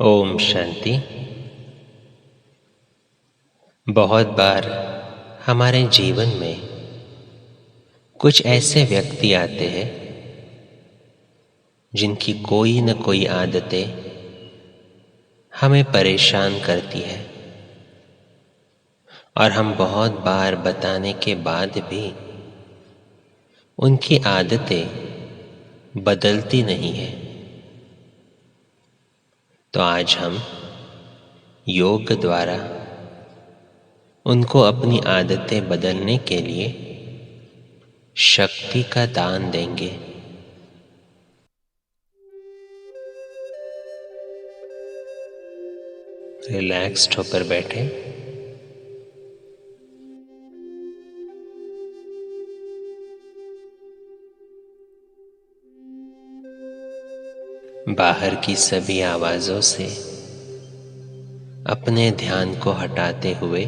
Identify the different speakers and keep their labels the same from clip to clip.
Speaker 1: ओम शांति। बहुत बार हमारे जीवन में कुछ ऐसे व्यक्ति आते हैं जिनकी कोई न कोई आदतें हमें परेशान करती है और हम बहुत बार बताने के बाद भी उनकी आदतें बदलती नहीं है। तो आज हम योग द्वारा उनको अपनी आदतें बदलने के लिए शक्ति का दान देंगे। रिलैक्स्ड होकर बैठे। बाहर की सभी आवाजों से अपने ध्यान को हटाते हुए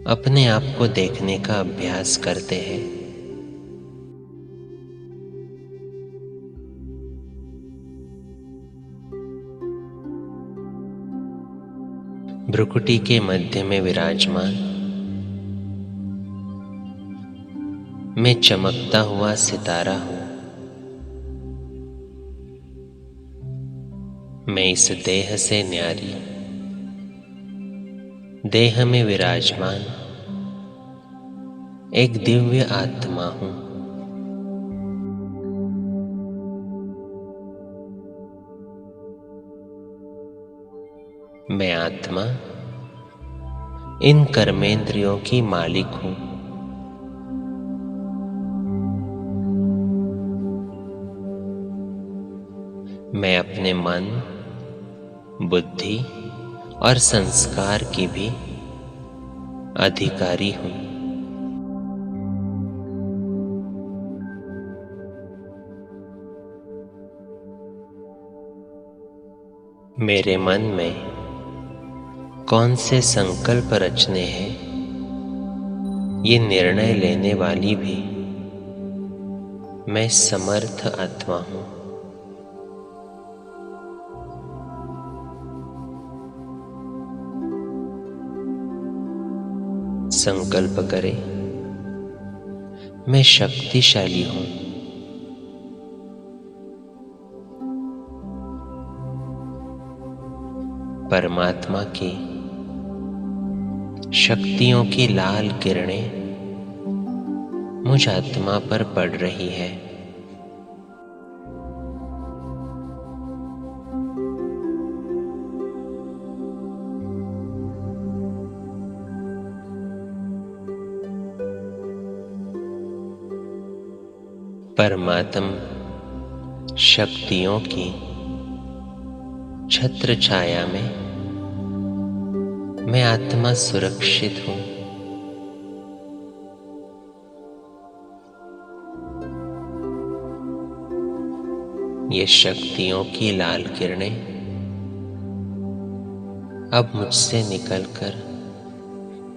Speaker 1: अपने आप को देखने का अभ्यास करते हैं। भ्रुकुटी के मध्य में विराजमान मैं चमकता हुआ सितारा हूं। मैं इस देह से न्यारी देह में विराजमान एक दिव्य आत्मा हूं। मैं आत्मा इन कर्मेंद्रियों की मालिक हूं। मैं अपने मन, बुद्धि और संस्कार की भी अधिकारी हूं। मेरे मन में कौन से संकल्प रचने हैं, ये निर्णय लेने वाली भी मैं समर्थ आत्मा हूं। संकल्प करें, मैं शक्तिशाली हूं। परमात्मा की शक्तियों की लाल किरणें मुझ आत्मा पर पड़ रही है। परमात्म शक्तियों की छत्र छाया में मैं आत्मा सुरक्षित हूं। ये शक्तियों की लाल किरणें अब मुझसे निकलकर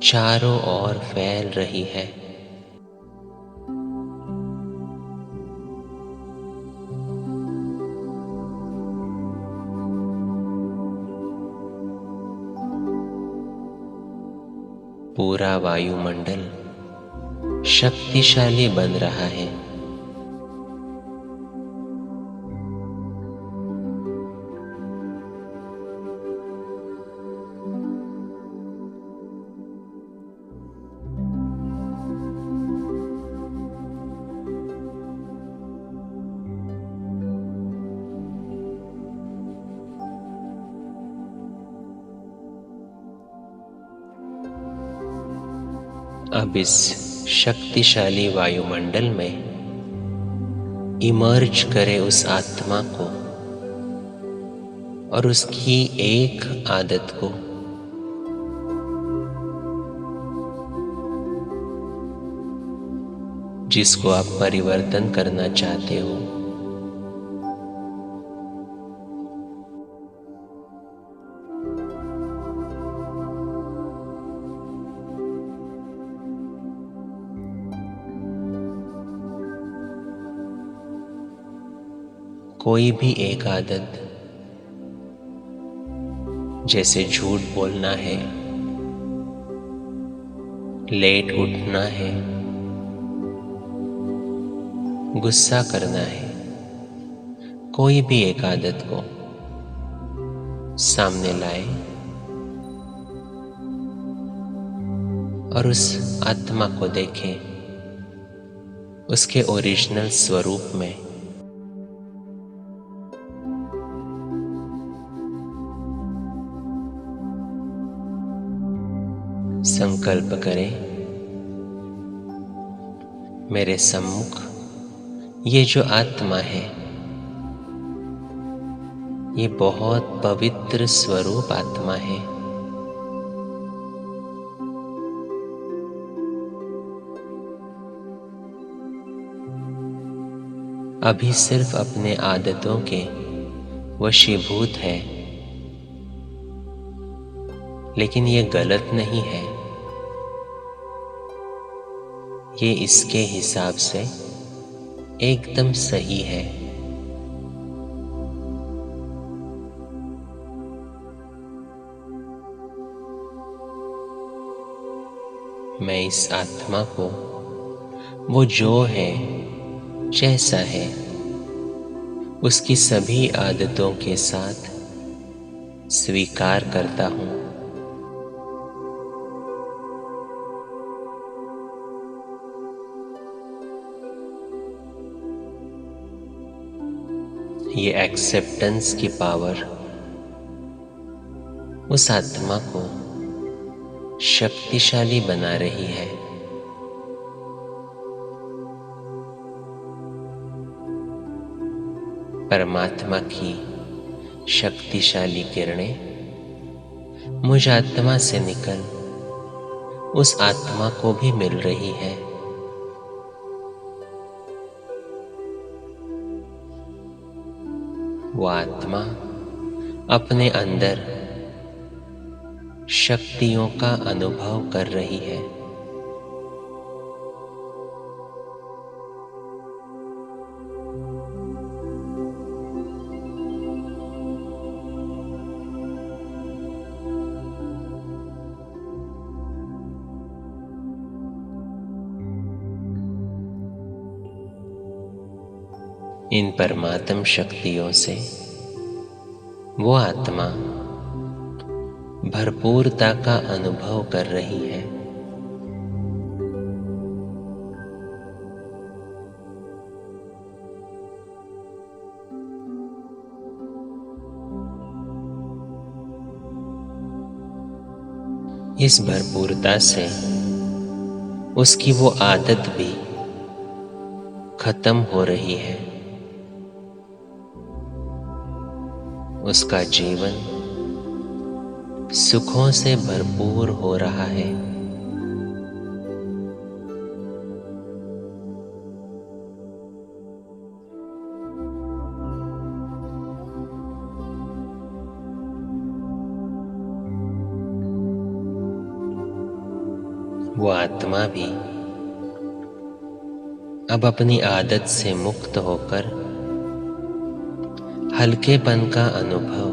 Speaker 1: चारों ओर फैल रही है। पूरा वायुमंडल शक्तिशाली बन रहा है। अब इस शक्तिशाली वायुमंडल में इमर्ज करे उस आत्मा को और उसकी एक आदत को। जिसको आप परिवर्तन करना चाहते हो। कोई भी एक आदत जैसे झूठ बोलना है, लेट उठना है, गुस्सा करना है, कोई भी एक आदत को सामने लाए और उस आत्मा को देखें उसके ओरिजिनल स्वरूप में। संकल्प करें, मेरे सम्मुख ये जो आत्मा है, ये बहुत पवित्र स्वरूप आत्मा है। अभी सिर्फ अपने आदतों के वशीभूत है, लेकिन ये गलत नहीं है। ये इसके हिसाब से एकदम सही है। मैं इस आत्मा को वो जो है, जैसा है, उसकी सभी आदतों के साथ स्वीकार करता हूँ। ये एक्सेप्टेंस की पावर उस आत्मा को शक्तिशाली बना रही है। परमात्मा की शक्तिशाली किरणें मुझ आत्मा से निकल उस आत्मा को भी मिल रही है। वो आत्मा अपने अंदर शक्तियों का अनुभव कर रही है। इन परमात्म शक्तियों से वो आत्मा भरपूरता का अनुभव कर रही है। इस भरपूरता से उसकी वो आदत भी खत्म हो रही है। उसका जीवन सुखों से भरपूर हो रहा है। वो आत्मा भी अब अपनी आदत से मुक्त होकर हल्केपन का अनुभव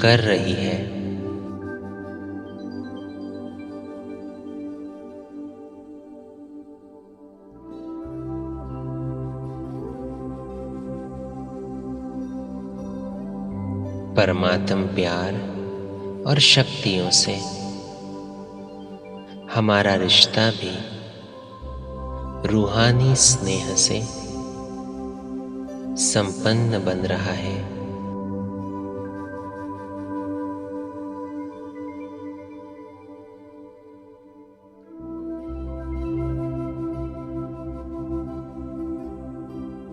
Speaker 1: कर रही है। परमात्म प्यार और शक्तियों से हमारा रिश्ता भी रूहानी स्नेह से संपन्न बन रहा है।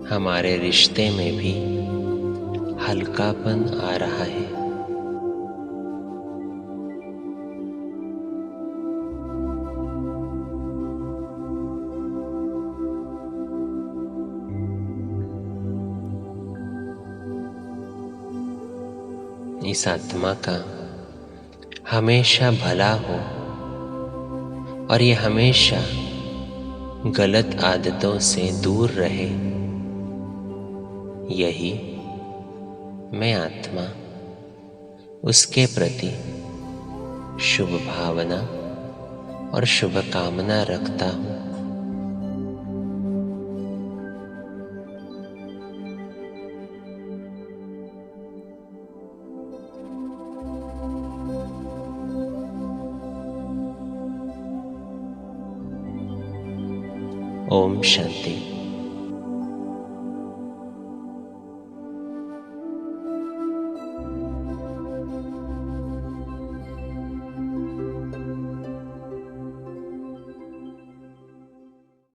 Speaker 1: हमारे रिश्ते में भी हल्कापन आ रहा है। इस आत्मा का हमेशा भला हो और ये हमेशा गलत आदतों से दूर रहे, यही मैं आत्मा उसके प्रति शुभ भावना और शुभ कामना रखता हूँ। ओम शांति।